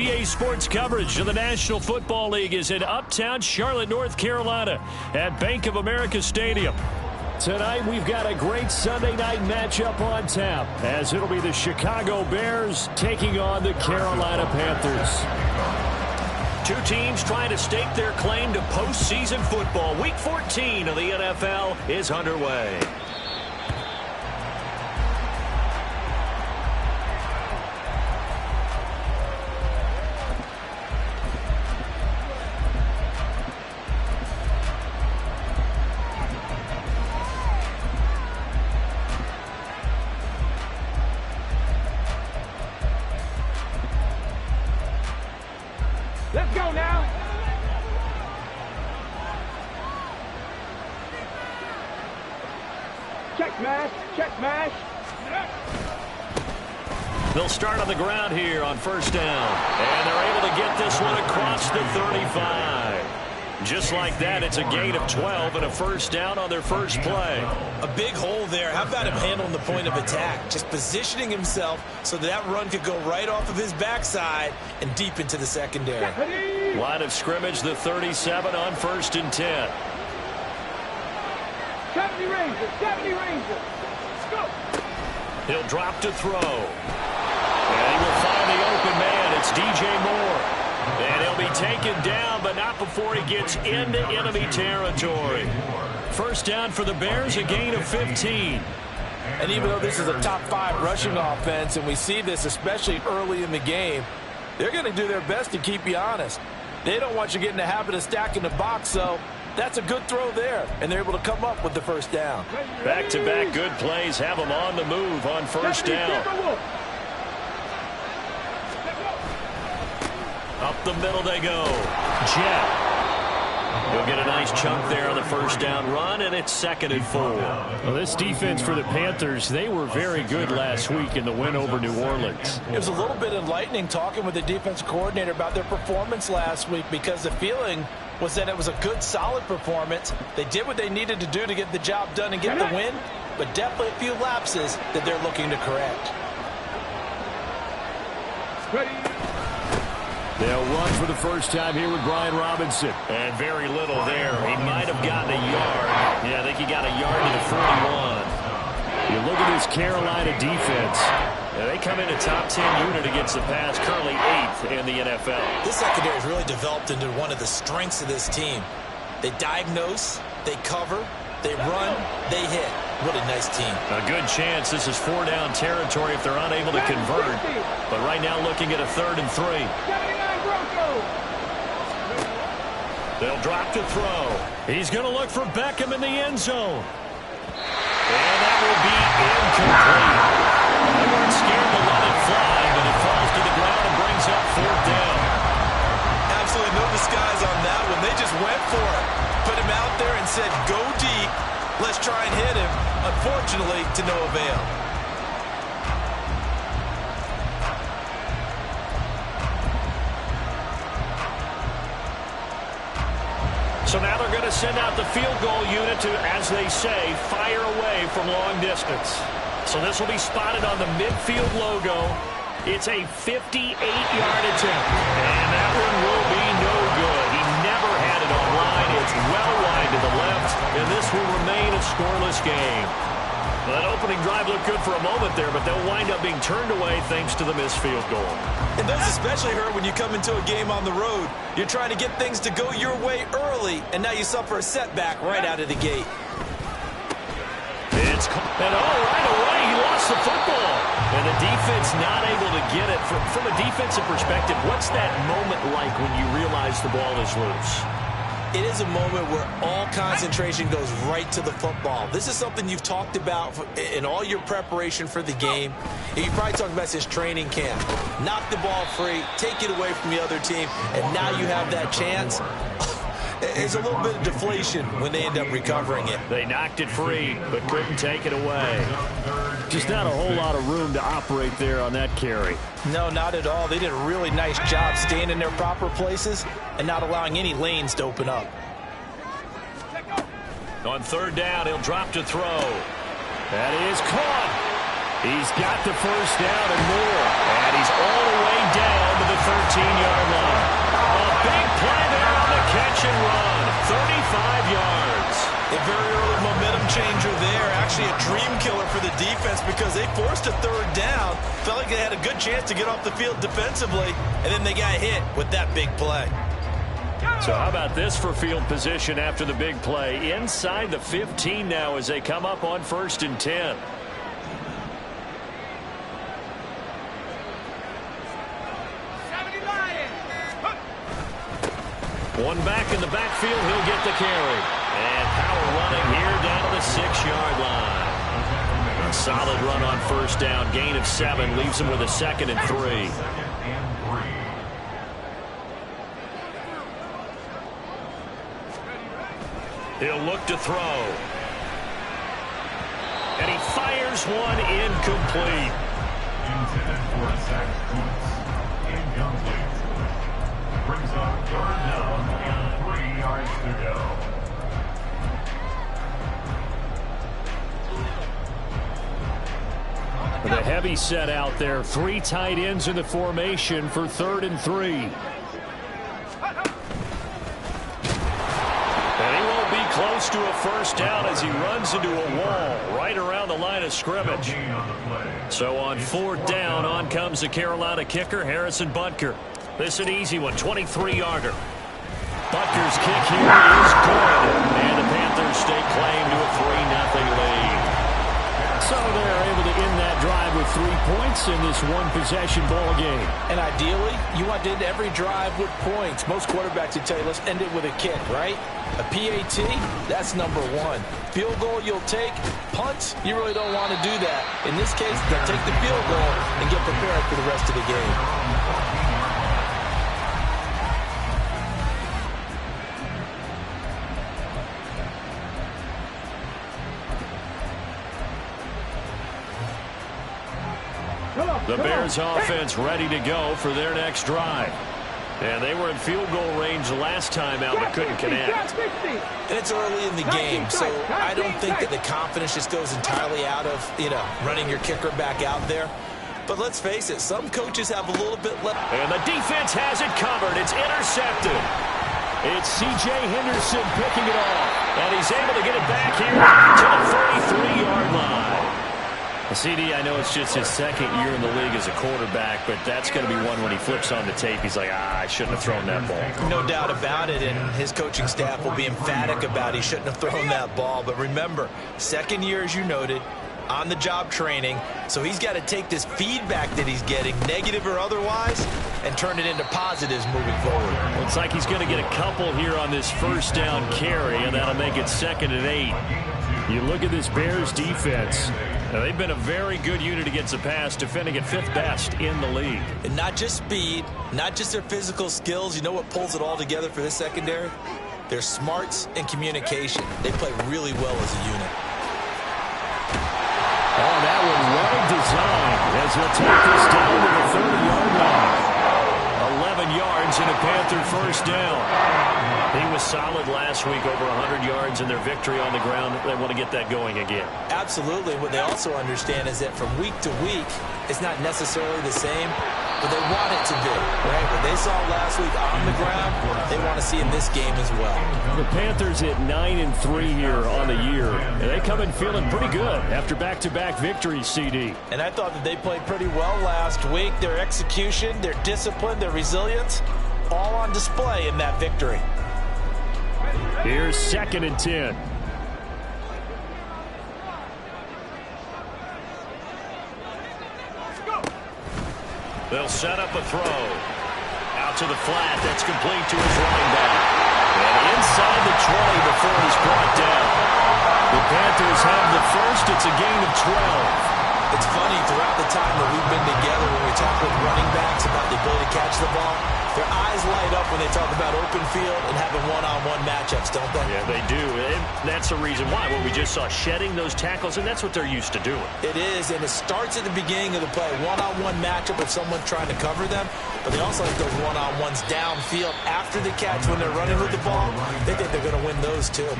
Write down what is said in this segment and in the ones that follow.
EA Sports coverage of the National Football League is in uptown Charlotte, North Carolina at Bank of America Stadium. Tonight, we've got a great Sunday night matchup on tap, as it'll be the Chicago Bears taking on the Carolina Panthers. Two teams trying to stake their claim to postseason football. Week 14 of the NFL is underway. Let's go now. Check mash, check mash. They'll start on the ground here on first down. And they're able to get this one across the 35. Just like that, it's a gain of 12 and a first down on their first play. A big hole there. How about him handling the point of attack? Just positioning himself so that run could go right off of his backside and deep into the secondary. Line of scrimmage, the 37 on first and 10. 70 Rangers, 70 Rangers. Let's go. He'll drop to throw. And he will find the open man. It's DJ Moore. And he'll be taken down, but not before he gets into enemy territory. First down for the Bears, a gain of 15. And even though this is a top 5 rushing offense, and we see this especially early in the game, they're going to do their best to keep you honest. They don't want you getting the habit of stacking the box, so that's a good throw there, and they're able to come up with the first down. Back-to-back good plays have them on the move on first down. Up the middle they go. Jet. He'll get a nice chunk there on the first down run, and it's 2nd and 4. Well, this defense for the Panthers, they were very good last week in the win over New Orleans. It was a little bit enlightening talking with the defensive coordinator about their performance last week, because the feeling was that it was a good, solid performance. They did what they needed to do to get the job done and get the win, but definitely a few lapses that they're looking to correct. Ready. They'll run for the first time here with Brian Robinson. And very little there. He might have gotten a yard. Yeah, I think he got a yard to the 41. You look at this Carolina defense. They come in a top 10 unit against the pass, currently 8th in the NFL. This secondary has really developed into one of the strengths of this team. They diagnose, they cover, they run, they hit. What a nice team. A good chance this is 4-down territory if they're unable to convert. But right now looking at a 3rd and 3. They'll drop to throw. He's going to look for Beckham in the end zone. And that will be incomplete. They weren't scared to let it fly, but it falls to the ground and brings up 4th down. Absolutely no disguise on that one. They just went for it. Put him out there and said, go deep. Let's try and hit him. Unfortunately, to no avail. So now they're going to send out the field goal unit to, as they say, fire away from long distance. So this will be spotted on the midfield logo. It's a 58-yard attempt. And that one will be no good. He never had it online. It's well wide to the left. And this will remain a scoreless game. Well, that opening drive looked good for a moment there, but they'll wind up being turned away thanks to the missed field goal. And those especially hurt when you come into a game on the road. You're trying to get things to go your way early, and now you suffer a setback right out of the gate. And right away, he lost the football. And the defense not able to get it. From a defensive perspective, what's that moment like when you realize the ball is loose? It is a moment where all concentration goes right to the football. This is something you've talked about in all your preparation for the game. And you probably talked about this training camp. Knock the ball free, take it away from the other team, and now you have that chance. It's a little bit of deflation when they end up recovering it. They knocked it free, but couldn't take it away. Just not a whole lot of room to operate there on that carry. No, not at all. They did a really nice job staying in their proper places and not allowing any lanes to open up. On 3rd down, he'll drop to throw. That is caught. He's got the first down and more. And he's all the way down to the 13-yard line. A big play there on the catch and run. 35 yards. A very early momentum changer there. Actually a dream killer for the defense because they forced a third down. Felt like they had a good chance to get off the field defensively. And then they got hit with that big play. So how about this for field position after the big play? Inside the 15 now as they come up on 1st and 10. One back in the backfield, he'll get the carry. And power running here down to the 6-yard line. A solid run on 1st down. Gain of 7 leaves him with a 2nd and 3. He'll look to throw. And he fires one incomplete. Intended for a sack points. Incomplete. Brings up 3rd down and 3 yards to go. With a heavy set out there, 3 tight ends in the formation for 3rd and 3. And he won't be close to a first down as he runs into a wall right around the line of scrimmage. So on 4th down, on comes the Carolina kicker, Harrison Butker. This is an easy one, 23-yarder. Butker's kick here is good. And the Panthers stake claim to a 3-0 lead. So they're able to end that drive with 3 points in this one-possession ball game. And ideally, you want to end every drive with points. Most quarterbacks would tell you, let's end it with a kick, right? A PAT, that's number 1. Field goal you'll take. Punts, you really don't want to do that. In this case, they'll take the field goal and get prepared for the rest of the game. The Bears offense ready to go for their next drive. And they were in field goal range last time out but couldn't connect. And it's early in the game, so I don't think that the confidence just goes entirely out of, running your kicker back out there. But let's face it, some coaches have a little bit left. And the defense has it covered. It's intercepted. It's C.J. Henderson picking it off. And he's able to get it back here to the 33-yard line. CD, I know it's just his 2nd year in the league as a quarterback, but that's going to be one when he flips on the tape. He's like, I shouldn't have thrown that ball. No doubt about it, and his coaching staff will be emphatic about he shouldn't have thrown that ball. But remember, 2nd year, as you noted, on-the-job training, so he's got to take this feedback that he's getting, negative or otherwise, and turn it into positives moving forward. Looks like he's going to get a couple here on this 1st down carry, and that'll make it 2nd and 8. You look at this Bears defense. Now, they've been a very good unit against the pass, defending at 5th best in the league. And not just speed, not just their physical skills. You know what pulls it all together for this secondary? Their smarts and communication. They play really well as a unit. Oh, that was well designed as he'll take this down to the 30-yard line. 11 yards and a Panther first down. He was solid last week, over 100 yards in their victory on the ground. They want to get that going again. Absolutely. What they also understand is that from week to week, it's not necessarily the same, but they want it to be, right? What they saw last week on the ground, they want to see in this game as well. The Panthers at 9-3 here on the year, and they come in feeling pretty good after back-to-back victories, CD. And I thought that they played pretty well last week. Their execution, their discipline, their resilience, all on display in that victory. Here's 2nd and 10. They'll set up a throw. Out to the flat. That's complete to his running back. And inside the 20 before he's brought down. The Panthers have the first. It's a gain of 12. It's funny, throughout the time that we've been together, when we talk with running backs about the ability to catch the ball, their eyes light up when they talk about open field and having one-on-one matchups, don't they? Yeah, they do. And that's the reason why. What we just saw, shedding those tackles, and that's what they're used to doing. It is, and it starts at the beginning of the play. One-on-one matchup with someone trying to cover them, but they also like those one-on-ones downfield after the catch when they're running with the ball. They think they're going to win those, too.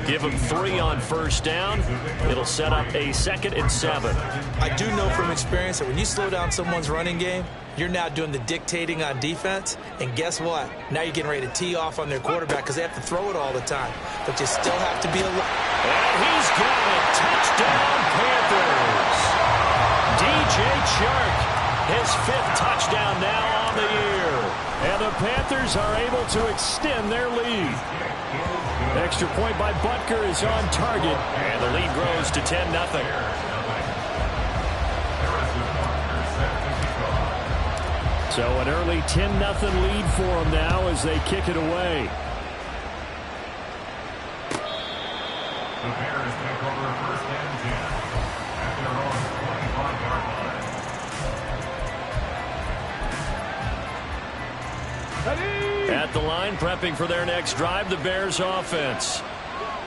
Give him 3 on first down. It'll set up a 2nd and 7. I do know from experience that when you slow down someone's running game, you're now doing the dictating on defense. And guess what? Now you're getting ready to tee off on their quarterback because they have to throw it all the time. But you still have to be alert. And he's got it. Touchdown, Panthers. DJ Chark, his 5th touchdown now on the year. And the Panthers are able to extend their lead. Extra point by Butker is on target. And the lead grows to 10-0. So an early 10-0 lead for them now as they kick it away. The Bears take over 1st and 10 at their own 25-yard line. At the line, prepping for their next drive, the Bears offense.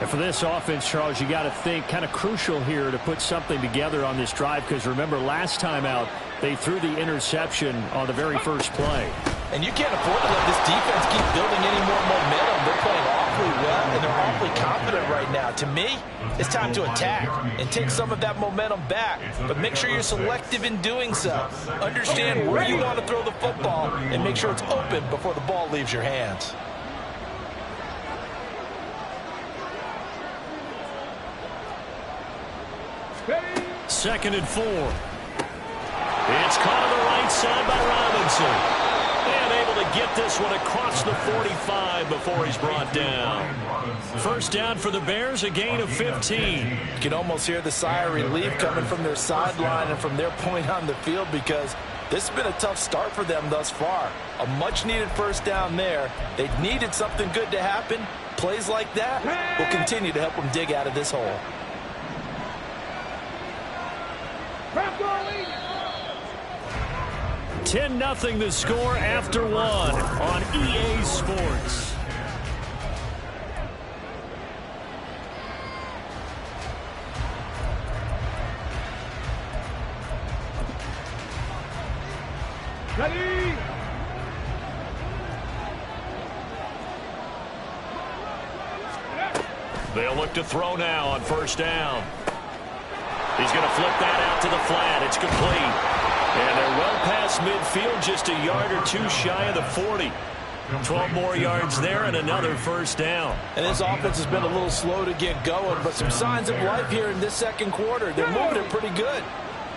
And for this offense, Charles, you got to think kind of crucial here to put something together on this drive, because remember last time out they threw the interception on the very first play. And you can't afford to let this defense keep building any more momentum. They're playing awfully well, and they're awfully confident right now. To me, it's time to attack and take some of that momentum back. But make sure you're selective in doing so. Understand where you want to throw the football and make sure it's open before the ball leaves your hands. Second and 4. It's caught on the right side by Robinson. And able to get this one across the 45 before he's brought down. First down for the Bears, a gain of 15. You can almost hear the sigh of relief coming from their sideline and from their point on the field, because this has been a tough start for them thus far. A much-needed first down there. They needed something good to happen. Plays like that will continue to help them dig out of this hole. 10-0 the score after 1 on EA Sports. Ready? They'll look to throw now on first down. He's going to flip that out to the flat. It's complete. And they're well past midfield, just a yard or 2 shy of the 40. 12 more yards there and another first down. And this offense has been a little slow to get going, but some signs of life here in this second quarter. They're moving it pretty good.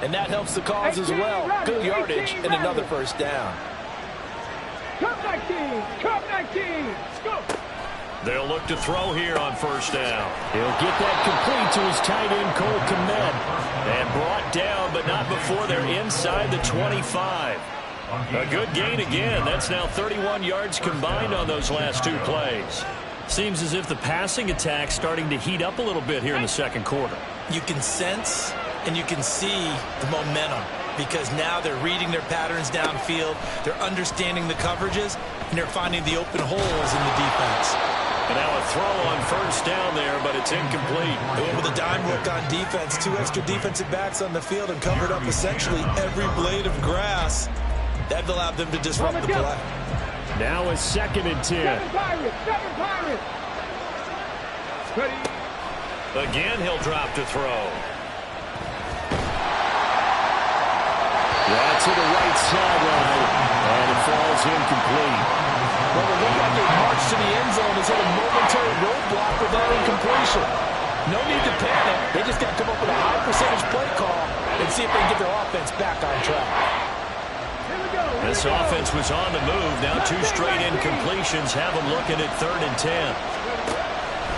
And that helps the cause as well. Good yardage and another first down. Come 19! Come 19! Let's go! They'll look to throw here on first down. He'll get that complete to his tight end, Cole Kmet. And brought down, but not before they're inside the 25. A good gain again. That's now 31 yards combined on those last 2 plays. Seems as if the passing attack's starting to heat up a little bit here in the second quarter. You can sense and you can see the momentum, because now they're reading their patterns downfield, they're understanding the coverages, and they're finding the open holes in the defense. And now a throw on first down there, but it's incomplete. They went with a dime look on defense. 2 extra defensive backs on the field and covered up essentially every blade of grass. That allowed them to disrupt the play. Now a 2nd and 10. 7 Pirates! 7 Pirates! Ready? Again, he'll drop to throw. Yeah, to the right sideline, and it falls incomplete. Well, it looked like they marched to the end zone has hit a momentary roadblock with that incompletion. No need to panic. They just got to come up with a high percentage play call and see if they can get their offense back on track. This offense was on the move. Now 2 straight incompletions have them looking at 3rd and 10.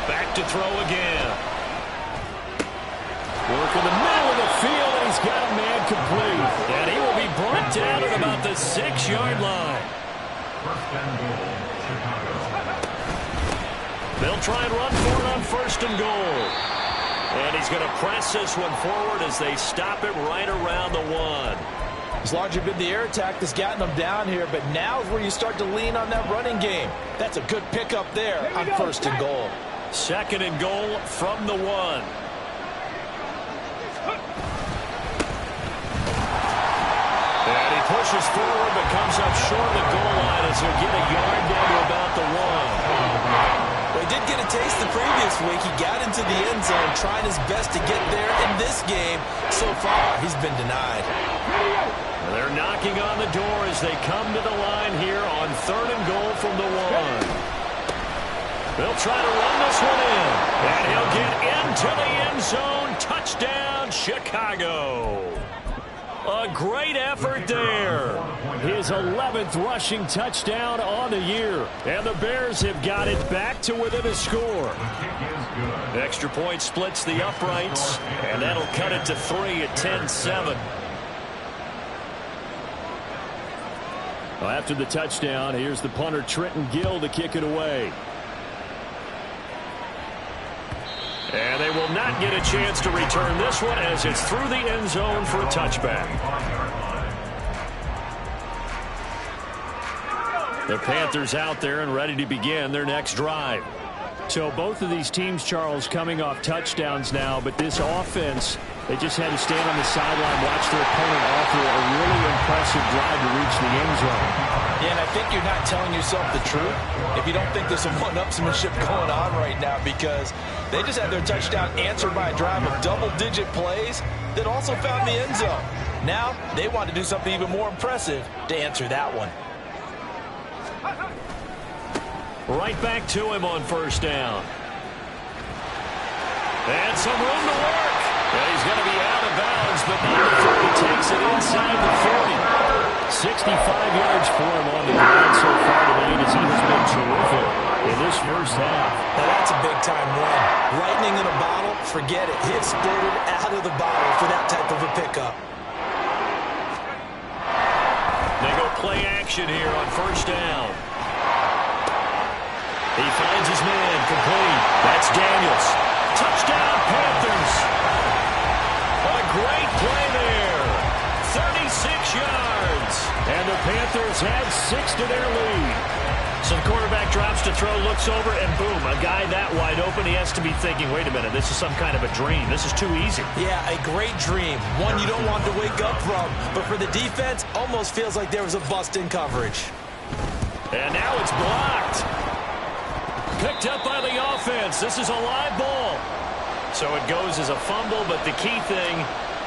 Back to throw again. Work in the middle of the field, and he's got a man complete. And he will be brought down at about the 6-yard line. First and goal, Chicago. They'll try and run for it on 1st and goal. And he's going to press this one forward as they stop it right around the 1. It's largely been the air attack that's gotten them down here, but now is where you start to lean on that running game. That's a good pickup there on 1st and goal. 2nd and goal from the 1. And he pushes forward but comes up short of the goal line as he'll get a yard down to about the 1. Well, he did get a taste the previous week. He got into the end zone trying his best to get there in this game. So far, he's been denied. They're knocking on the door as they come to the line here on 3rd and goal from the 1. They'll try to run this one in. And he'll get into the end zone. Touchdown, Chicago. A great effort there. His 11th rushing touchdown on the year. And the Bears have got it back to within a score. Extra point splits the uprights, and that'll cut it to 3 at 10-7. Well, after the touchdown, here's the punter Trenton Gill to kick it away. And they will not get a chance to return this one as it's through the end zone for a touchback. The Panthers out there and ready to begin their next drive. So both of these teams, Charles, coming off touchdowns now, but this offense, they just had to stand on the sideline, watch their opponent offer a really impressive drive to reach the end zone. Yeah, and I think you're not telling yourself the truth if you don't think there's some one-upsmanship going on right now, because they just had their touchdown answered by a drive of double-digit plays that also found the end zone. Now they want to do something even more impressive to answer that one. Right back to him on 1st down. And some room to work. And he's going to be out of bounds, but not before he takes it inside the 40. 65 yards for him on the ground so far tonight as he has been terrific in this first half. Now that's a big-time run. Lightning in a bottle, forget it. He exploded out of the bottle for that type of a pickup. They go play action here on 1st down. He finds his man, complete. That's Daniels. Touchdown, Panthers. A great play there. 36 yards. And the Panthers add 6 to their lead. So the quarterback drops to throw, looks over, and boom, a guy that wide open, he has to be thinking, wait a minute, this is some kind of a dream. This is too easy. Yeah, a great dream. One you don't want to wake up from. But for the defense, almost feels like there was a bust in coverage. And now it's blocked. Picked up by the offense. This is a live ball. So it goes as a fumble, but the key thing,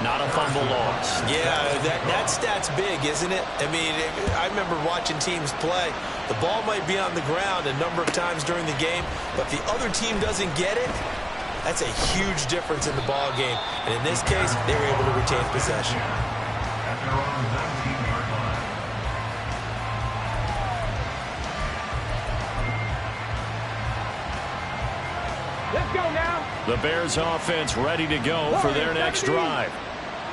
not a fumble loss. Yeah, that stat's big, isn't it? I mean, I remember watching teams play. The ball might be on the ground a number of times during the game, but if the other team doesn't get it, that's a huge difference in the ball game. And in this case, they were able to retain possession. Let's go now. The Bears offense ready to go for their next drive.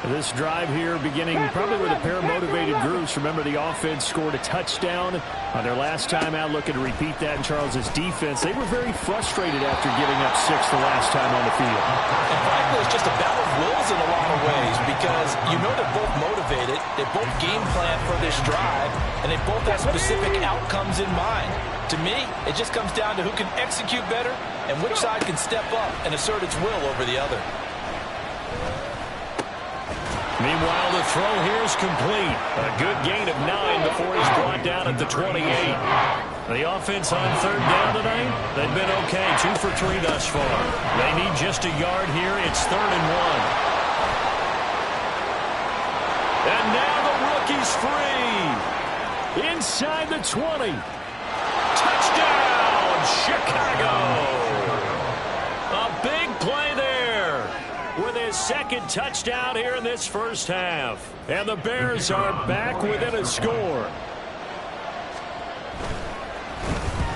This drive here beginning probably with a pair of motivated groups. Remember, the offense scored a touchdown on their last time out. Looking to repeat that in Charles's defense. They were very frustrated after giving up 6 the last time on the field. And frankly, it's just a battle of wills in a lot of ways, because you know they're both motivated, they both game plan for this drive, and they both have specific outcomes in mind. To me, it just comes down to who can execute better and which side can step up and assert its will over the other. Meanwhile, the throw here is complete. A good gain of 9 before he's brought down at the 28. The offense on 3rd down tonight, they've been okay. 2 for 3 thus far. They need just a yard here. It's 3rd and 1. And now the rookie's free. Inside the 20. Touchdown, Chicago. A big play there with his 2nd touchdown here in this first half. And the Bears are back within a score.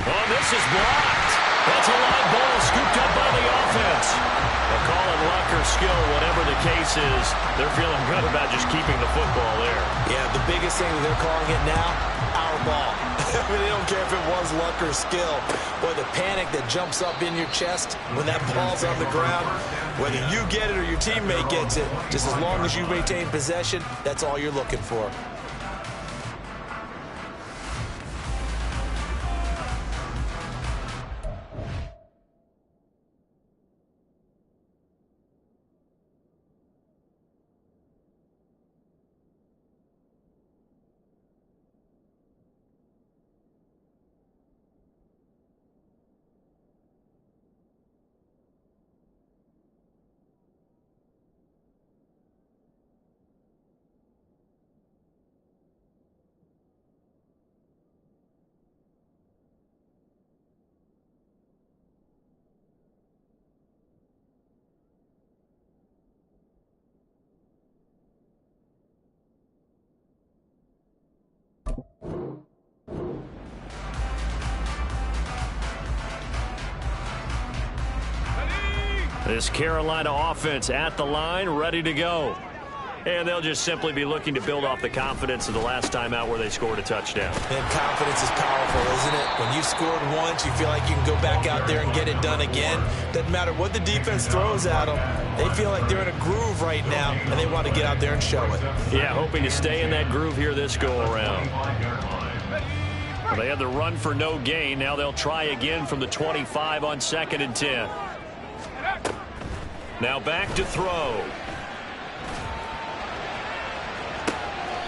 Oh, this is blocked. That's a live ball scooped up by the offense. They'll call it luck or skill, whatever the case is. They're feeling good about just keeping the football there. Yeah, the biggest thing that they're calling it now, our ball. I mean, they don't care if it was luck or skill. Boy, the panic that jumps up in your chest when that ball's on the ground, whether you get it or your teammate gets it, just as long as you maintain possession, that's all you're looking for. This Carolina offense at the line, ready to go. And they'll just simply be looking to build off the confidence of the last time out where they scored a touchdown. And confidence is powerful, isn't it? When you've scored once, you feel like you can go back out there and get it done again. Doesn't matter what the defense throws at them. They feel like they're in a groove right now, and they want to get out there and show it. Yeah, hoping to stay in that groove here this go-around. Well, they had the run for no gain. Now they'll try again from the 25 on 2nd and 10. Now back to throw.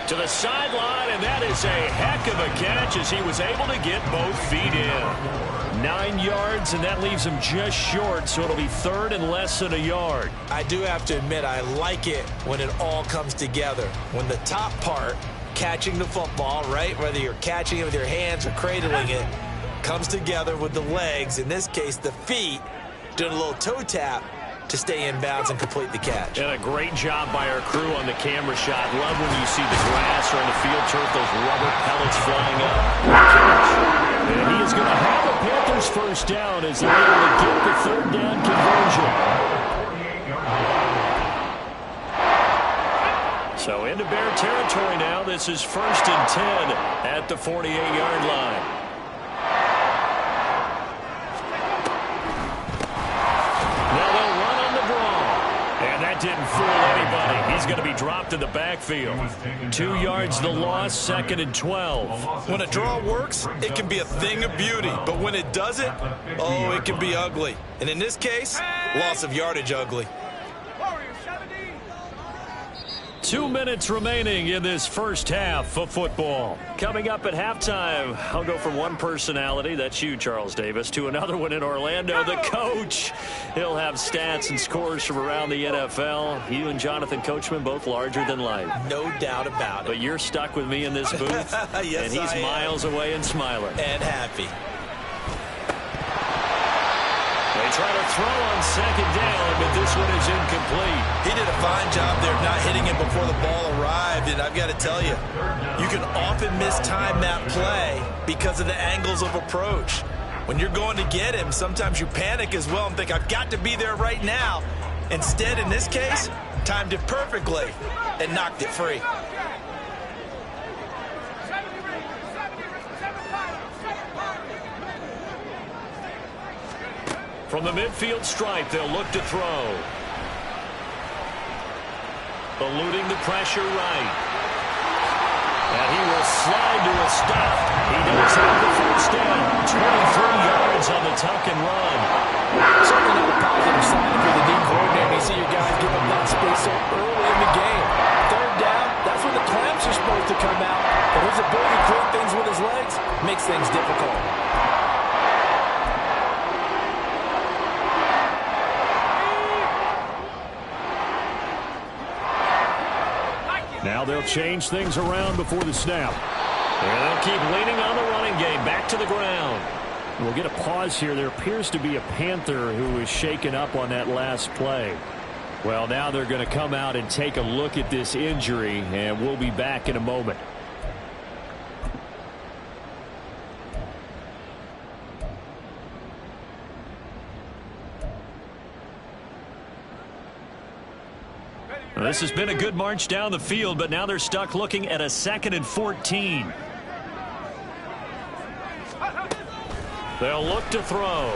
To the sideline, and that is a heck of a catch as he was able to get both feet in. 9 yards, and that leaves him just short, so it'll be 3rd and less than a yard. I do have to admit, I like it when it all comes together. When the top part, catching the football, right, whether you're catching it with your hands or cradling it, comes together with the legs, in this case the feet, doing a little toe tap to stay in bounds and complete the catch. And a great job by our crew on the camera shot. Love when you see the grass or on the field turf, those rubber pellets flying up. And he is going to have a Panthers first down as they're able to get the 3rd down conversion. So into Bear territory now. This is 1st and 10 at the 48-yard line. Didn't fool anybody. He's going to be dropped in the backfield. 2 yards the loss, 2nd and 12. When a draw works, it can be a thing of beauty. But when it doesn't, oh, it can be ugly. And in this case, loss of yardage ugly. 2 minutes remaining in this first half of football. Coming up at halftime, I'll go from one personality, that's you, Charles Davis, to another one in Orlando, the coach. He'll have stats and scores from around the NFL. You and Jonathan Coachman, both larger than life. No doubt about it. But you're stuck with me in this booth, yes, and he's miles away and smiling. And happy. They try to throw on 2nd down, but this one is incomplete. He did a fine job there of not hitting it before the ball arrived, and I've got to tell you, you can often mistime that play because of the angles of approach. When you're going to get him, sometimes you panic as well and think, I've got to be there right now. Instead, in this case, timed it perfectly and knocked it free. From the midfield stripe, they'll look to throw. Eluding the pressure right. And he will slide to a stop. He does have the first down. 23 yards on the tuck and run. Certainly not a positive sign if you're the D coordinator. You see your guys give up that space so early in the game. 3rd down, that's when the clamps are supposed to come out. But his ability to create things with his legs makes things difficult. Now they'll change things around before the snap. And they'll keep leaning on the running game. Back to the ground. We'll get a pause here. There appears to be a Panther who is shaken up on that last play. Well, now they're going to come out and take a look at this injury, and we'll be back in a moment. Well, this has been a good march down the field, but now they're stuck looking at a 2nd and 14. They'll look to throw.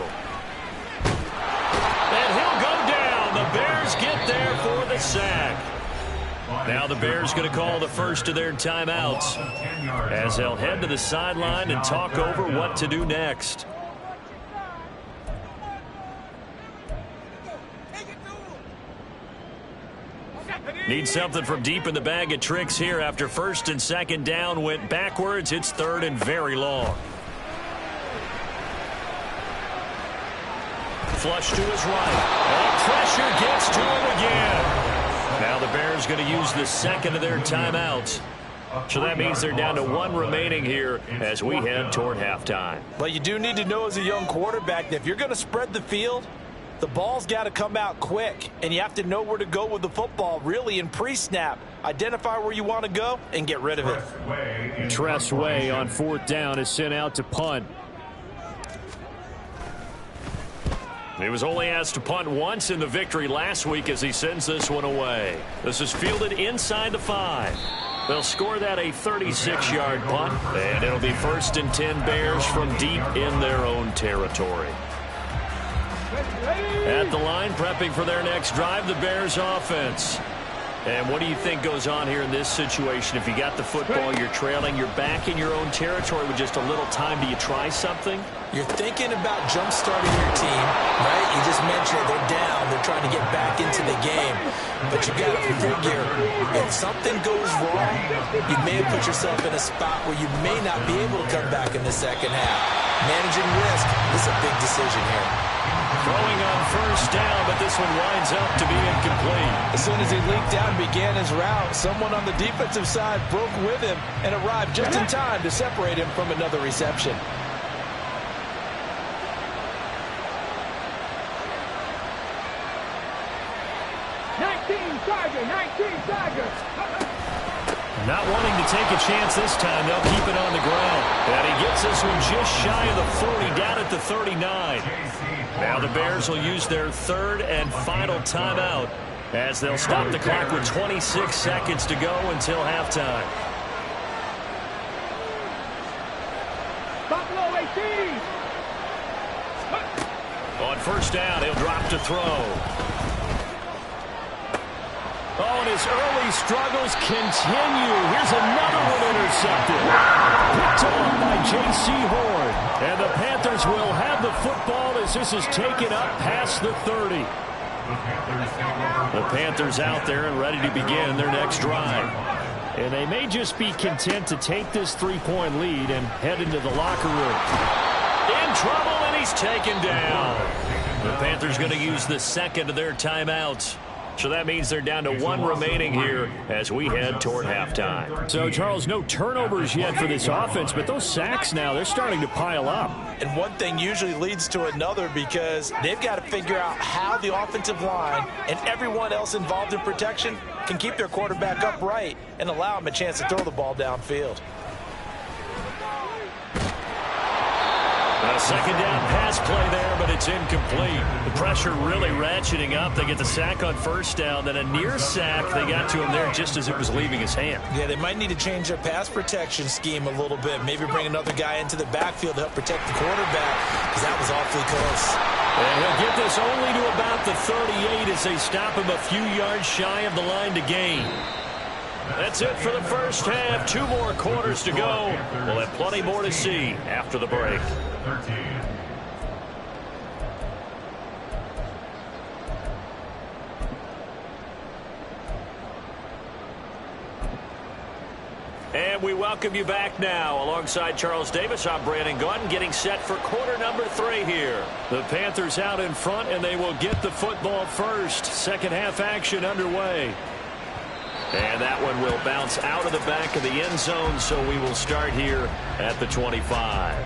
And he'll go down. The Bears get there for the sack. Now the Bears going to call the first of their timeouts as they'll head to the sideline and talk over what to do next. Need something from deep in the bag of tricks here after 1st and 2nd down went backwards. It's 3rd and very long. Flush to his right. And pressure gets to him again. Now the Bears going to use the 2nd of their timeouts. So that means they're down to 1 remaining here as we head toward halftime. But you do need to know as a young quarterback that if you're going to spread the field, the ball's got to come out quick, and you have to know where to go with the football, really, in pre-snap. Identify where you want to go and get rid of it. Tress Way on 4th down is sent out to punt. He was only asked to punt once in the victory last week as he sends this one away. This is fielded inside the 5. They'll score that a 36-yard punt, and it'll be 1st and 10 Bears from deep in their own territory. At the line, prepping for their next drive, the Bears offense. And what do you think goes on here in this situation? If you got the football, you're trailing, you're back in your own territory with just a little time. Do you try something? You're thinking about jump-starting your team, right? You just mentioned it. They're down. They're trying to get back into the game. But you got to figure, if something goes wrong, you may have put yourself in a spot where you may not be able to come back in the second half. Managing risk, this is a big decision here. Throwing on 1st down, but this one winds up to be incomplete. As soon as he leaped down and began his route, someone on the defensive side broke with him and arrived just in time to separate him from another reception. Not wanting to take a chance this time, they'll keep it on the ground. And he gets this one just shy of the 40, down at the 39. Now the Bears will use their 3rd and final timeout as they'll stop the clock with 26 seconds to go until halftime. Buffalo 18. On 1st down, he'll drop to throw. Oh, and his early struggles continue. Here's another one intercepted. Picked off by J.C. Horn. And the Panthers will have the football as this is taken up past the 30. The Panthers out there and ready to begin their next drive. And they may just be content to take this 3-point lead and head into the locker room. In trouble, and he's taken down. The Panthers going to use the 2nd of their timeouts. So that means they're down to 1 remaining here as we head toward halftime. So, Charles, no turnovers yet for this offense, but those sacks now, they're starting to pile up. And one thing usually leads to another because they've got to figure out how the offensive line and everyone else involved in protection can keep their quarterback upright and allow him a chance to throw the ball downfield. A 2nd down pass play there, but it's incomplete. The pressure really ratcheting up. They get the sack on 1st down, then a near sack. They got to him there just as it was leaving his hand. Yeah, they might need to change their pass protection scheme a little bit. Maybe bring another guy into the backfield to help protect the quarterback because that was awfully close. And he'll get this only to about the 38 as they stop him a few yards shy of the line to gain. That's it for the 1st half. 2 more quarters to go. We'll have plenty more to see after the break. 13. And we welcome you back now. Alongside Charles Davis, I'm Brandon Gunn, getting set for quarter number 3 here. The Panthers out in front, and they will get the football first. 2nd half action underway. And that one will bounce out of the back of the end zone, so we will start here at the 25.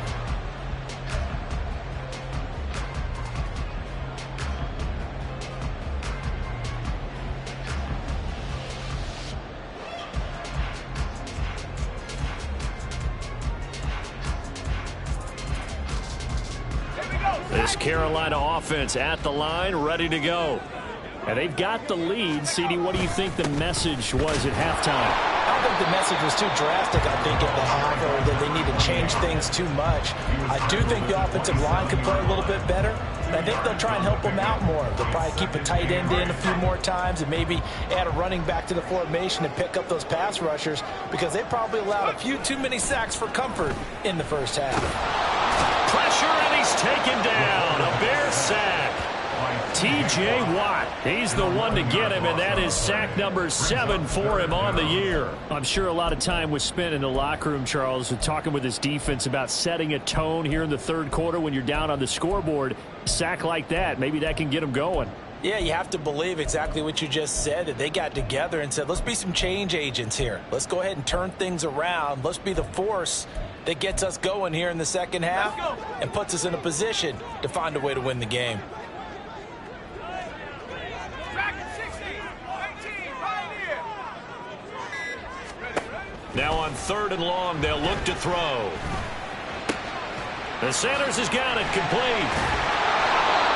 This Carolina offense at the line, ready to go. And they've got the lead. CD, what do you think the message was at halftime? I don't think the message was too drastic, I think, at the half, or that they need to change things too much. I do think the offensive line could play a little bit better. And I think they'll try and help them out more. They'll probably keep a tight end in a few more times and maybe add a running back to the formation and pick up those pass rushers because they probably allowed a few too many sacks for comfort in the 1st half. Pressure, and he's taken down. A Bear sack. T.J. Watt, he's the one to get him, and that is sack number 7 for him on the year. I'm sure a lot of time was spent in the locker room, Charles, talking with his defense about setting a tone here in the 3rd quarter when you're down on the scoreboard. Sack like that, maybe that can get him going. Yeah, you have to believe exactly what you just said, that they got together and said, let's be some change agents here. Let's go ahead and turn things around. Let's be the force that gets us going here in the 2nd half and puts us in a position to find a way to win the game. Now on 3rd and long, they'll look to throw. And Sanders has got it complete.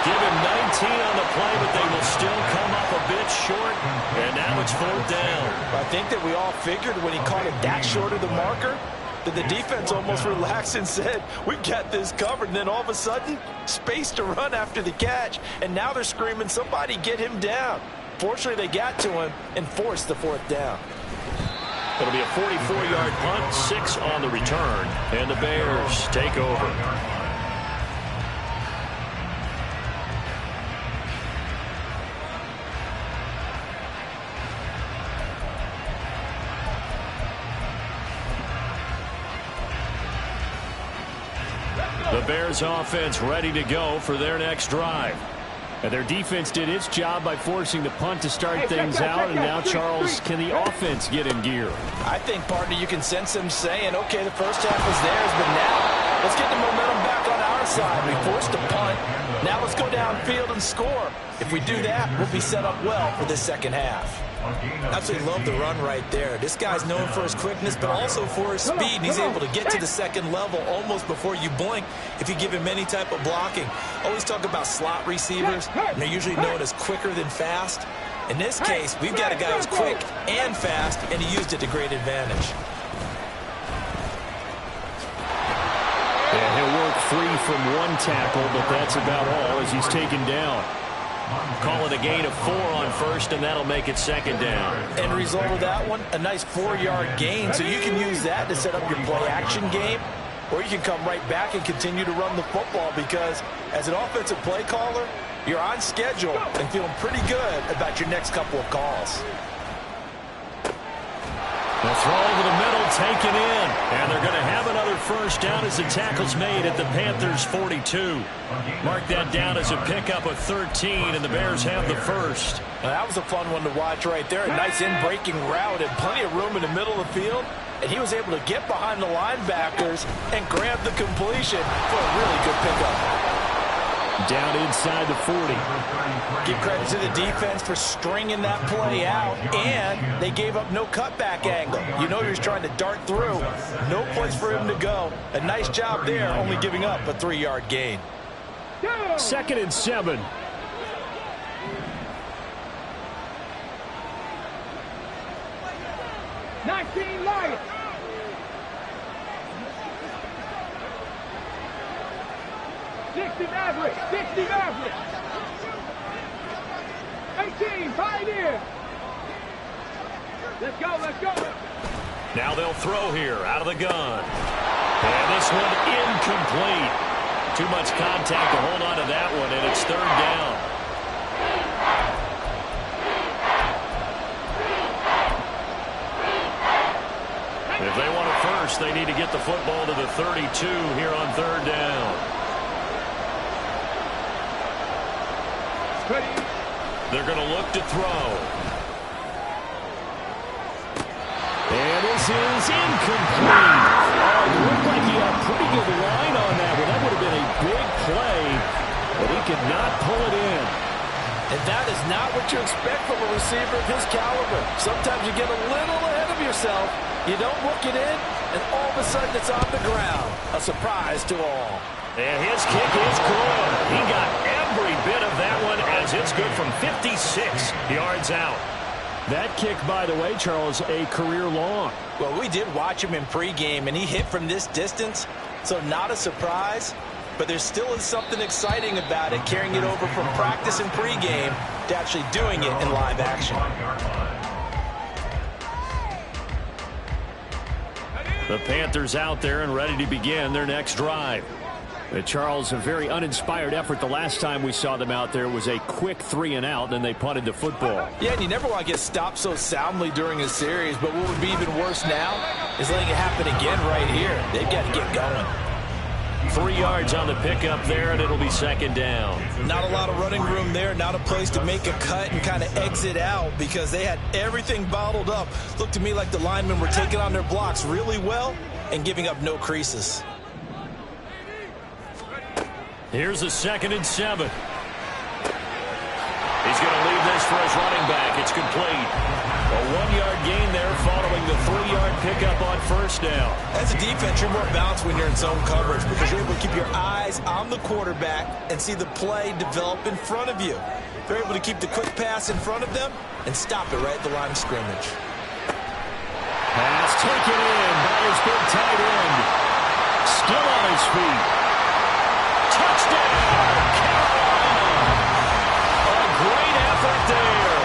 Give him 19 on the play, but they will still come up a bit short. And now it's 4th down. I think that we all figured when he caught it that short of the marker, that the defense almost relaxed and said, we've got this covered. And then all of a sudden, space to run after the catch. And now they're screaming, somebody get him down. Fortunately, they got to him and forced the 4th down. It'll be a 44-yard punt, 6 on the return. And the Bears take over. The Bears offense ready to go for their next drive. And their defense did its job by forcing the punt to start things out. And now, Charles, can the offense get in gear? I think, partner, you can sense them saying, okay, the first half was theirs, but now let's get the momentum back on our side. We forced a punt. Now let's go downfield and score. If we do that, we'll be set up well for this second half. Absolutely love the run right there. This guy's known for his quickness, but also for his speed. And he's able to get to the second level almost before you blink if you give him any type of blocking. Always talk about slot receivers, and they're usually known as quicker than fast. In this case, we've got a guy who's quick and fast, and he used it to great advantage. And he'll work free from one tackle, but that's about all as he's taken down. Call it a gain of 4 on first, and that'll make it 2nd down. End result of that one, a nice 4-yard gain. So you can use that to set up your play-action game, or you can come right back and continue to run the football because as an offensive play caller, you're on schedule and feeling pretty good about your next couple of calls. The throw over the middle taken in. And they're going to have another first down as the tackle's made at the Panthers' 42. Mark that down as a pickup of 13, and the Bears have the first. Now, that was a fun one to watch right there. A nice in-breaking route and plenty of room in the middle of the field. And he was able to get behind the linebackers and grab the completion for a really good pickup. Down inside the 40. Give credit to the defense for stringing that play out, and they gave up no cutback angle. You know he was trying to dart through. No place for him to go. A nice job there, only giving up a 3-yard gain. 2nd and 7. Lions. 60 Mavericks, 60 Mavericks. 18, Pioneer. Let's go, let's go. Now they'll throw here out of the gun. And this one incomplete. Too much contact to hold on to that one, and it's 3rd down. If they want it first, they need to get the football to the 32 here on 3rd down. They're going to look to throw. And this is incomplete. Oh, it looked like he had a pretty good line on that one. That would have been a big play, but he could not pull it in. And that is not what you expect from a receiver of his caliber. Sometimes you get a little ahead of yourself. You don't look it in, and all of a sudden it's on the ground. A surprise to all. And his kick is good. He got every bit of that one as it's good from 56 yards out. That kick, by the way, Charles, a career long. Well, we did watch him in pregame, and he hit from this distance, so not a surprise. But there still is something exciting about it, carrying it over from practice and pregame to actually doing it in live action. The Panthers out there and ready to begin their next drive. Charles, a very uninspired effort. The last time we saw them out there was a quick 3-and-out, then they punted the football. Yeah, and you never want to get stopped so soundly during a series, but what would be even worse now is letting it happen again right here. They've got to get going. 3 yards on the pickup there, and it'll be 2nd down. Not a lot of running room there, not a place to make a cut and kind of exit out because they had everything bottled up. Looked to me like the linemen were taking on their blocks really well and giving up no creases. Here's a 2nd and 7. He's going to leave this for his running back. It's complete. A 1-yard gain there following the 3-yard pickup on first first down. As a defense, you're more balanced when you're in zone coverage because you're able to keep your eyes on the quarterback and see the play develop in front of you. They're able to keep the quick pass in front of them and stop it right at the line of scrimmage. Pass taken in by his big tight end. Still on his feet. Touchdown, Carolina! A great effort there.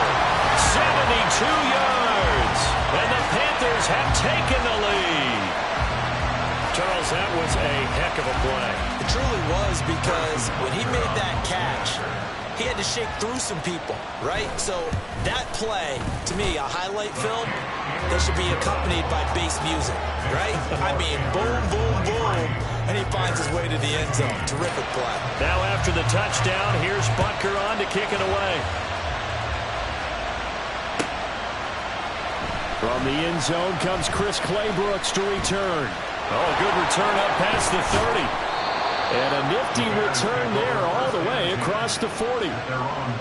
72 yards. And the Panthers have taken the lead. Charles, that was a heck of a play. It truly was because when he made that catch, he had to shake through some people, right? So that play, to me, a highlight film, that should be accompanied by bass music, right? I mean, boom, boom, boom, and he finds his way to the end zone. Terrific play. Now after the touchdown, here's Butker on to kick it away. From the end zone comes Chris Claybrooks to return. Oh, good return up past the 30. And a nifty return there all the way across the 40.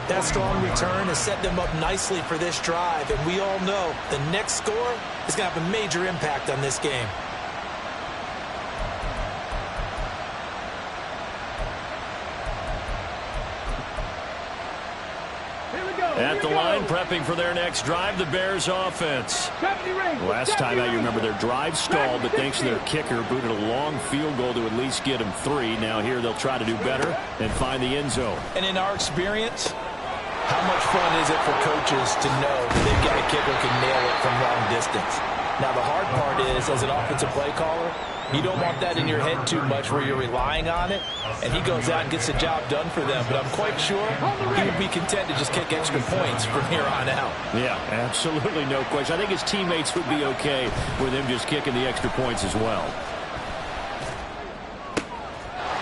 That strong return has set them up nicely for this drive, and we all know the next score is going to have a major impact on this game. At the line, prepping for their next drive, the Bears offense. Last time out, you remember their drive stalled, but thanks to their kicker, booted a long field goal to at least get them 3. Now here they'll try to do better and find the end zone. And in our experience, how much fun is it for coaches to know that they've got a kicker who can nail it from long distance? Now, the hard part is, as an offensive play caller, you don't want that in your head too much where you're relying on it, and he goes out and gets the job done for them. But I'm quite sure he would be content to just kick extra points from here on out. Yeah, absolutely no question. I think his teammates would be okay with him just kicking the extra points as well.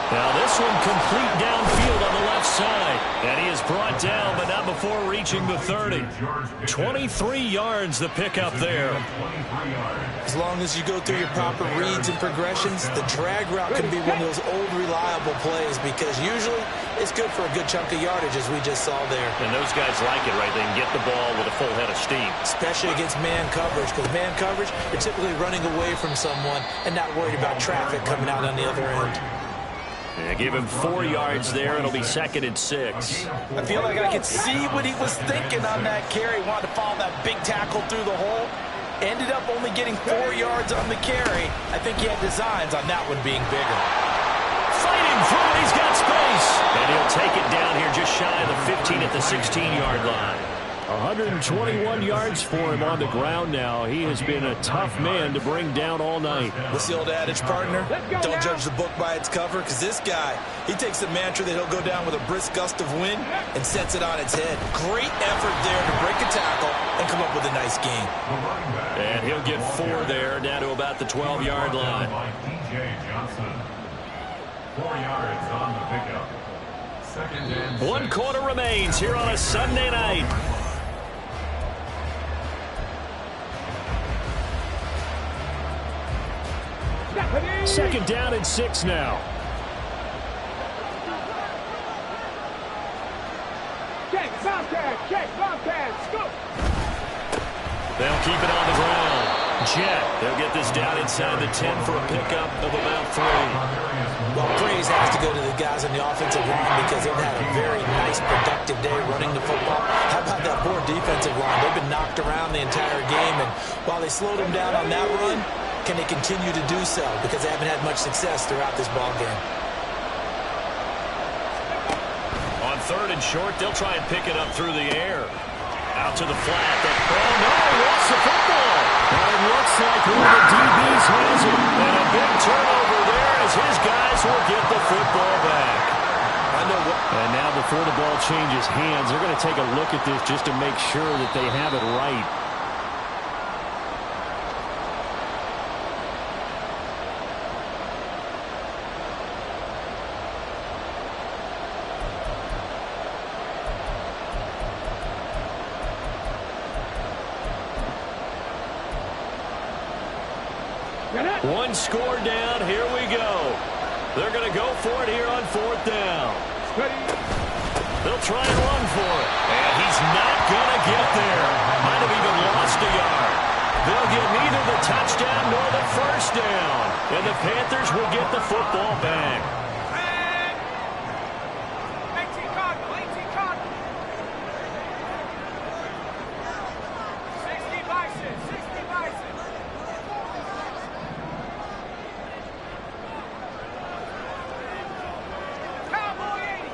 Now this one complete downfield on the left side. And he is brought down, but not before reaching the 30. 23 yards the pickup there. As long as you go through your proper reads and progressions, the drag route can be one of those old reliable plays because usually it's good for a good chunk of yardage as we just saw there. And those guys like it, right? They can get the ball with a full head of steam. Especially against man coverage, because man coverage, you're typically running away from someone and not worried about traffic coming out on the other end. Yeah, give him 4 yards there. It'll be 2nd and 6. I feel like I could see what he was thinking on that carry. Wanted to follow that big tackle through the hole. Ended up only getting 4 yards on the carry. I think he had designs on that one being bigger. Fighting for it. He's got space. And he'll take it down here just shy of the 15 at the 16-yard line. 121 yards for him on the ground now. He has been a tough man to bring down all night. What's the old adage, partner? Don't judge the book by its cover, because this guy, he takes the mantra that he'll go down with a brisk gust of wind and sets it on its head. Great effort there to break a tackle and come up with a nice gain. And he'll get 4 there, down to about the 12-yard line. 4 yards on the pickup. 2nd and 6. 1 quarter remains here on a Sunday night. Second down and 6 now. Check, Bobcat, scoop. They'll keep it on the ground. Jet, they'll get this down inside the 10 for a pickup of about 3. Well, praise has to go to the guys on the offensive line because they've had a very nice, productive day running the football. How about that poor defensive line? They've been knocked around the entire game, and while they slowed them down on that run, can they continue to do so? Because they haven't had much success throughout this ball game. On 3rd and short, they'll try and pick it up through the air. Out to the flat. Oh, no, he lost the football. And it looks like one of the DBs has it. And a big turnover there as his guys will get the football back. And now before the ball changes hands, they're going to take a look at this just to make sure that they have it right. One score down. Here we go. They're going to go for it here on 4th down. They'll try and run for it. And he's not going to get there. Might have even lost a yard. They'll get neither the touchdown nor the first down, and the Panthers will get the football back. 18 Cardinal, 18 Cardinal. 60 Bison, 60 Bison. Cowboy 80.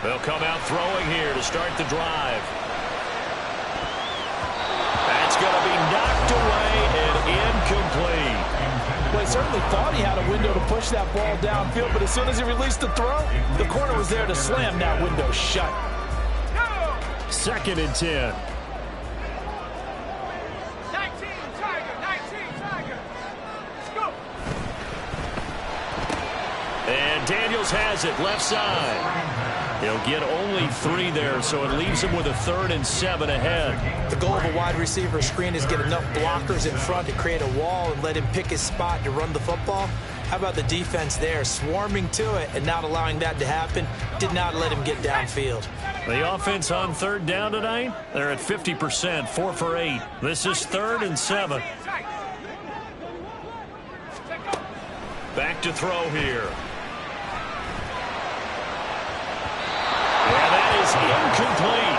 They'll come out throwing here to start the drive. That's going to be knocked away and incomplete. Well, he certainly thought he had a window to push that ball downfield, but as soon as he released the throw, the corner was there to slam that window shut. 2nd and 10. 19 Tiger, 19 Tiger. Scoop. And Daniels has it, left side. He'll get only 3 there, so it leaves him with a 3rd and 7 ahead. The goal of a wide receiver screen is get enough blockers in front to create a wall and let him pick his spot to run the football. How about the defense there, swarming to it and not allowing that to happen? Did not let him get downfield. The offense on 3rd down tonight, they're at 50%, 4 for 8. This is 3rd and 7. Back to throw here. And that is incomplete.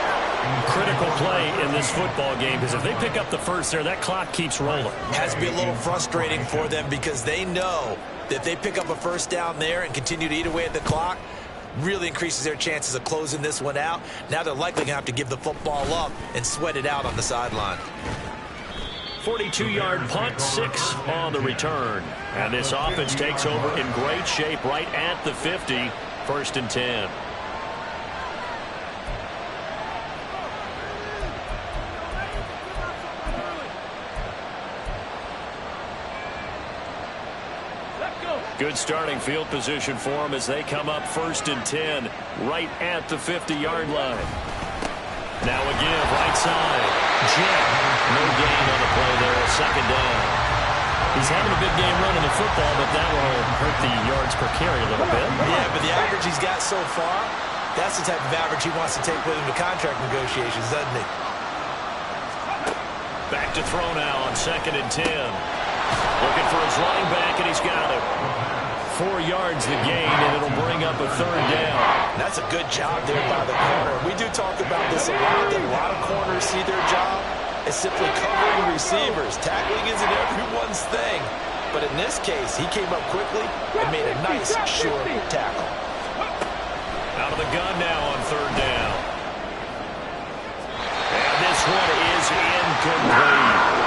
Critical play in this football game, because if they pick up the first there, that clock keeps rolling. Has to be a little frustrating for them because they know that if they pick up a first down there and continue to eat away at the clock, really increases their chances of closing this one out. Now they're likely going to have to give the football up and sweat it out on the sideline. 42-yard punt, 6 on the return. And this offense takes over in great shape right at the 50, 1st and 10. Good starting field position for them as they come up 1st and 10 right at the 50-yard line. Now again, right side. Jet. No gain on the play there. 2nd down. He's having a big game running the football, but that will hurt the yards per carry a little bit. Yeah, but the average he's got so far, that's the type of average he wants to take with him to contract negotiations, doesn't he? Back to throw now on 2nd and 10. Looking for his running back, and he's got it. 4 yards the gain, and it'll bring up a 3rd down. That's a good job there by the corner. We do talk about this a lot, that a lot of corners see their job as simply covering receivers. Tackling isn't everyone's thing. But in this case, he came up quickly and made a nice, sure tackle. Out of the gun now on 3rd down. And this one is incomplete.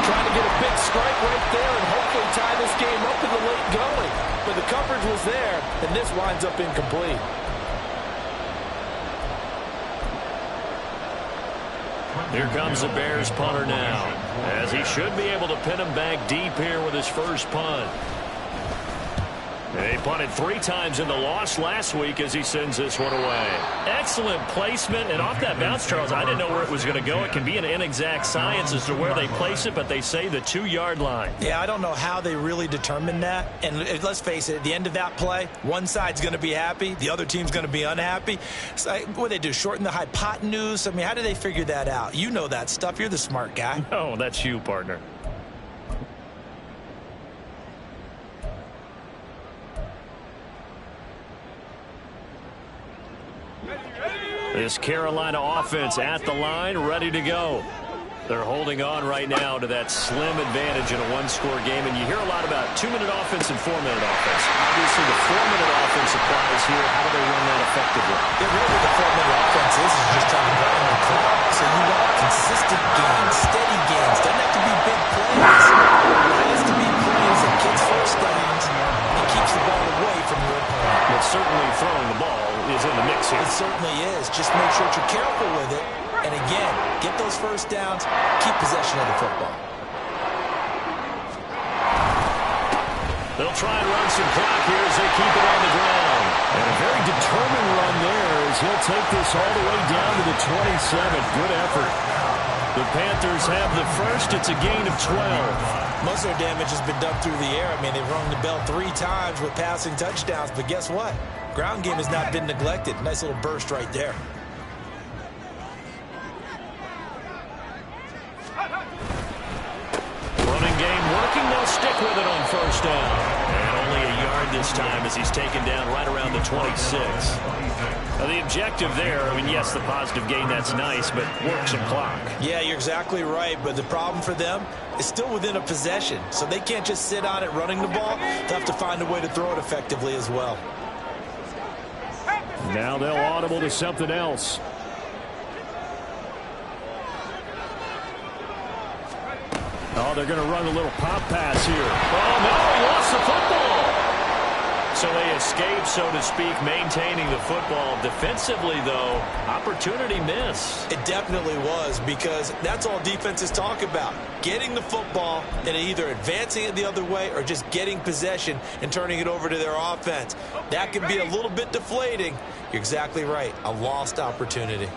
Trying to get a big strike right there and hopefully tie this game up in the late going. But the coverage was there, and this winds up incomplete. Here comes the Bears punter now, as he should be able to pin him back deep here with his first punt. They punted 3 times in the loss last week as he sends this one away. Excellent placement, and off that bounce, Charles, I didn't know where it was going to go. It can be an inexact science as to where they place it, but they say the 2-yard line. Yeah, I don't know how they really determine that. And let's face it, at the end of that play, one side's going to be happy, the other team's going to be unhappy. So, what do they do, shorten the hypotenuse? I mean, how do they figure that out? You know that stuff. You're the smart guy. No, that's you, partner. This Carolina offense at the line, ready to go. They're holding on right now to that slim advantage in a 1-score game, and you hear a lot about 2-minute offense and 4-minute offense. Obviously, the 4-minute offense applies here. How do they run that effectively? Yeah, really, the 4-minute offense is just trying to run the clock. So you want consistent gains, steady gains. Doesn't have to be big plays. It has to be plays that gets first downs and keeps the ball away from your opponent. But certainly throwing the ball is in the mix here. It certainly is. Just make sure that you're careful with it. And again, get those first downs, keep possession of the football. They'll try and run some clock here as they keep it on the ground. And a very determined run there as he'll take this all the way down to the 27. Good effort. The Panthers have the first. It's a gain of 12. Most of their damage has been done through the air. I mean, they've rung the bell 3 times with passing touchdowns. But guess what? Ground game has not been neglected. Nice little burst right there. first time as he's taken down right around the 26. Now, the objective there, I mean, yes, the positive gain, that's nice, but work some clock. Yeah, you're exactly right, but the problem for them is still within a possession, so they can't just sit on it running the ball. They'll have to find a way to throw it effectively as well. Now they'll audible to something else. Oh, they're going to run a little pop pass here. Oh, no, he lost the football. So they escape, so to speak, maintaining the football. Defensively, though, opportunity miss. It definitely was, because that's all defenses talk about. Getting the football and either advancing it the other way or just getting possession and turning it over to their offense. That can be a little bit deflating. You're exactly right. A lost opportunity.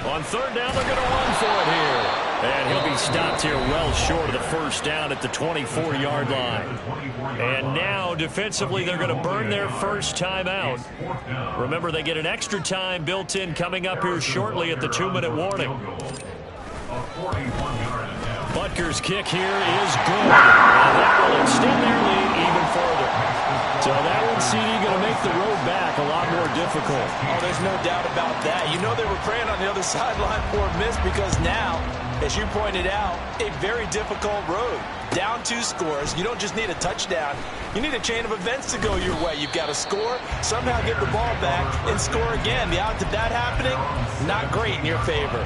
On third down, they're going to run for it here. And he'll be stopped here well short of the first down at the 24-yard line. And now, defensively, they're going to burn their first time out. Remember, they get an extra time built in coming up here shortly at the 2-minute warning. Butker's kick here is good. And that will extend their lead even further. So that one, CD, going to make the road back a lot more difficult. Oh, there's no doubt about that. You know they were praying on the other sideline for a miss, because now, as you pointed out, a very difficult road. Down 2 scores. You don't just need a touchdown. You need a chain of events to go your way. You've got to score, somehow get the ball back, and score again. The odds of that happening, not great in your favor.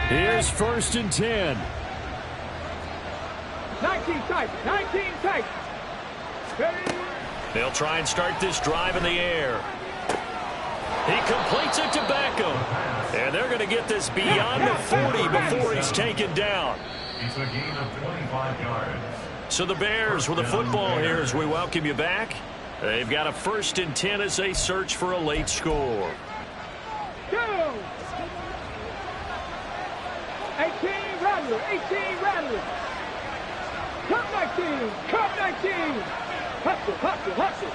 Here's 1st and 10. 19 tight. 19 tight. They'll try and start this drive in the air. He completes it to Beckham. And they're going to get this beyond the 40 before he's taken down. It's a gain of 25 yards. So the Bears with the football here as we welcome you back. They've got a 1st and 10 as they search for a late score. 18 Rattler. 18 Rattler. Cup 19. Cup 19. Hustle, hustle, hustle.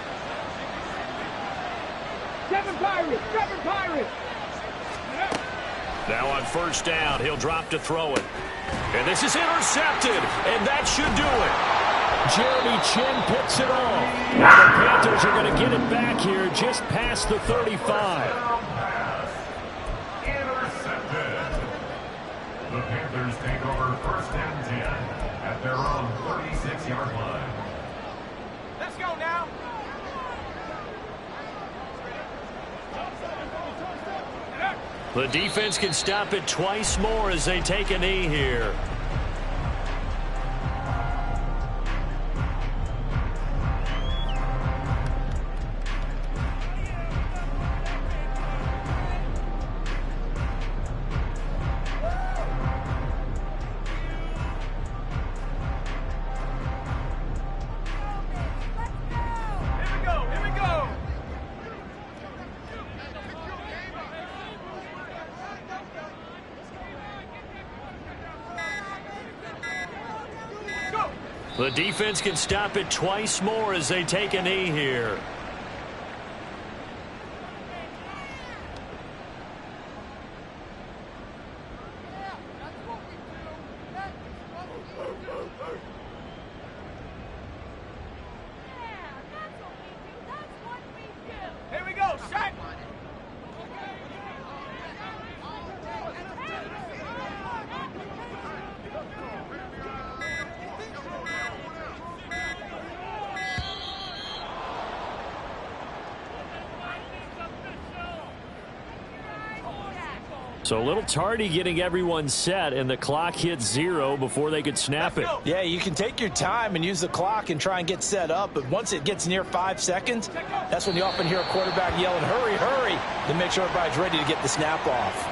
7 Pirates. 7 Pirates. Now on 1st down, he'll drop to throw it. And this is intercepted, and that should do it. Jeremy Chin picks it off. The Panthers are going to get it back here just past the 35. Intercepted. The Panthers take over 1st and 10 at their own 36-yard line. Let's go now. The defense can stop it twice more as they take a knee here. The defense can stop it twice more as they take a knee here. Here we go. Shot. So a little tardy getting everyone set, and the clock hits 0 before they could snap it. Yeah, you can take your time and use the clock and try and get set up, but once it gets near 5 seconds, that's when you often hear a quarterback yelling, hurry, hurry, to make sure everybody's ready to get the snap off.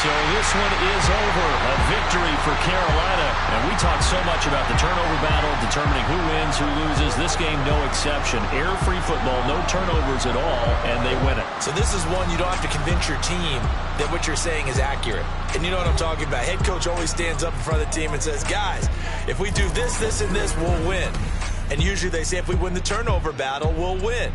So this one is over. A victory for Carolina. And we talk so much about the turnover battle, determining who wins, who loses. This game, no exception. Error-free football, no turnovers at all, and they win it. So this is one you don't have to convince your team that what you're saying is accurate. And you know what I'm talking about. Head coach always stands up in front of the team and says, guys, if we do this, this, and this, we'll win. And usually they say if we win the turnover battle, we'll win.